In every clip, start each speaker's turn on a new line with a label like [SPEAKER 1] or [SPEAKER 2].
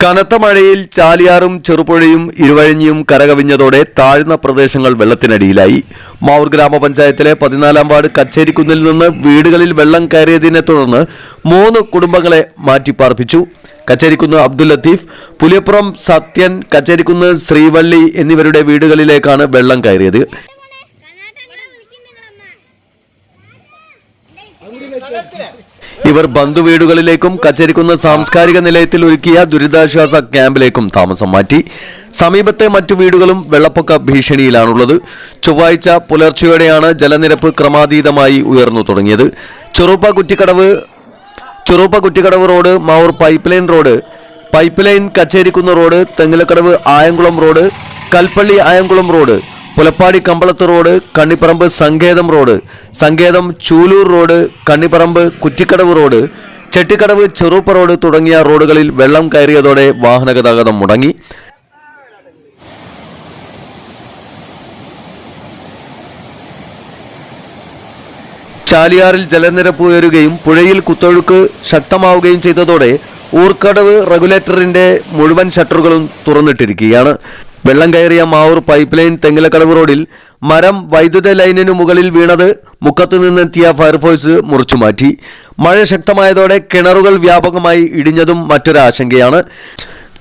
[SPEAKER 1] കനത്ത മഴയിൽ ചാലിയാറും ചെറുപുഴയും ഇരുവഴിഞ്ഞിയും കരകവിഞ്ഞതോടെ താഴ്ന്ന പ്രദേശങ്ങൾ വെള്ളത്തിനടിയിലായി. മാവൂർ ഗ്രാമപഞ്ചായത്തിലെ 14-ാം വാർഡ് കച്ചേരിക്കുന്നിൽ നിന്ന് വീടുകളിൽ വെള്ളം കയറിയതിനെ തുടർന്ന് 3 കുടുംബങ്ങളെ മാറ്റിപ്പാർപ്പിച്ചു. കച്ചേരിക്കുന്ന് അബ്ദുൽ ലത്തീഫ്, പുലിയപ്പുറം സത്യൻ, കച്ചേരിക്കുന്ന് ശ്രീവള്ളി എന്നിവരുടെ വീടുകളിലേക്കാണ് വെള്ളം കയറിയത്. ഇവർ ബന്ധുവീടുകളിലേക്കും കച്ചേരിക്കുന്ന് സാംസ്കാരിക നിലയത്തിൽ ഒരുക്കിയ ദുരിതാശ്വാസ ക്യാമ്പിലേക്കും താമസം മാറ്റി. സമീപത്തെ മറ്റു വീടുകളും വെള്ളപ്പൊക്ക ഭീഷണിയിലാണുള്ളത്. ചൊവ്വാഴ്ച പുലർച്ചെയോടെയാണ് ജലനിരപ്പ് ക്രമാതീതമായി ഉയർന്നു തുടങ്ങിയത്. ചെറുപ്പ Kuttikkadavu road, Mavoor pipe line Kacherikkunnu road, Thengilakkadavu Ayamkulam road, Kalpally Ayamkulam road, Pulappadi Kambalath road, Kannipparamba സങ്കേതം ചൂലൂർ റോഡ്, കണ്ണിപ്പറമ്പ് കുറ്റിക്കടവ് റോഡ്, ചെട്ടിക്കടവ് ചെറുപ്പ റോഡ് തുടങ്ങിയ റോഡുകളിൽ വെള്ളം കയറിയതോടെ വാഹനഗതാഗതം മുടങ്ങി. ചാലിയാറിൽ ജലനിരപ്പ് ഉയരുകയും പുഴയിൽ കുത്തൊഴുക്ക് ശക്തമാവുകയും ചെയ്തതോടെ ഊർക്കടവ് റെഗുലേറ്ററിന്റെ മുഴുവൻ ഷട്ടറുകളും തുറന്നിട്ടിരിക്കുകയാണ്. വെള്ളം കയറിയ മാവൂർ പൈപ്പ് ലൈൻ തെങ്ങിലക്കടവ് റോഡിൽ മരം വൈദ്യുത ലൈനിനു മുകളിൽ വീണത് മുക്കത്തു നിന്നെത്തിയ ഫയർഫോഴ്സ് മുറിച്ചുമാറ്റി. മഴ ശക്തമായതോടെ കിണറുകൾ വ്യാപകമായി ഇടിഞ്ഞതും മറ്റൊരാശങ്കയാണ്.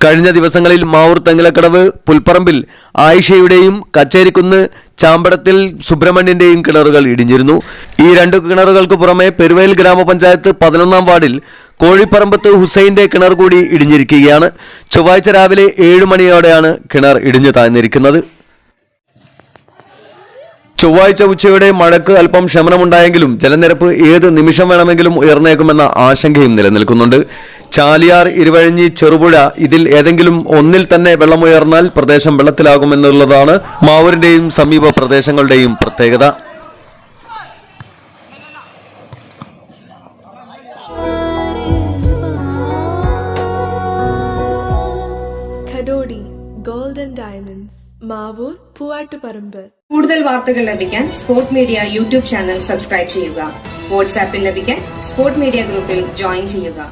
[SPEAKER 1] കഴിഞ്ഞ ദിവസങ്ങളിൽ മാവൂർ തെങ്ങിലക്കടവ് പുൽപ്പറമ്പിൽ ആയിഷയുടെയും കച്ചേരിക്കുന്ന് ചാമ്പടത്തിൽ സുബ്രഹ്മണ്യന്റെയും കിണറുകൾ ഇടിഞ്ഞിരുന്നു. ഈ 2 കിണറുകൾക്ക് പുറമെ പെരുവയൽ ഗ്രാമപഞ്ചായത്ത് 11-ാം വാർഡിൽ കോഴിപ്പറമ്പത്ത് ഹുസൈന്റെ കിണർ കൂടി ഇടിഞ്ഞിരിക്കുകയാണ്. ചൊവ്വാഴ്ച രാവിലെ 7 മണിയോടെയാണ് കിണർ ഇടിഞ്ഞു താഴ്ന്നിരിക്കുന്നത്. ചൊവ്വാഴ്ച ഉച്ചയോടെ മഴയ്ക്ക് അല്പം ശമനമുണ്ടായെങ്കിലും ജലനിരപ്പ് ഏത് നിമിഷം വേണമെങ്കിലും ഉയർന്നേക്കുമെന്ന ആശങ്കയും നിലനിൽക്കുന്നുണ്ട്. ചാലിയാർ, ഇരുവഴിഞ്ഞി, ചെറുപുഴ ഇതിൽ ഏതെങ്കിലും ഒന്നിൽ തന്നെ വെള്ളമുയർന്നാൽ പ്രദേശം വെള്ളത്തിലാകുമെന്നുള്ളതാണ് മാവൂരിന്റെയും സമീപ പ്രദേശങ്ങളുടെയും പ്രത്യേകത.
[SPEAKER 2] Golden diamonds, Mavoor, Poovattuparamba.
[SPEAKER 3] കൂടുതൽ വാർത്തകൾ ലഭിക്കാൻ sport media YouTube channel subscribe ചെയ്യുക. വാട്സാപ്പിൽ ലഭിക്കാൻ സ്പോർട് മീഡിയ ഗ്രൂപ്പിൽ ജോയിൻ ചെയ്യുക.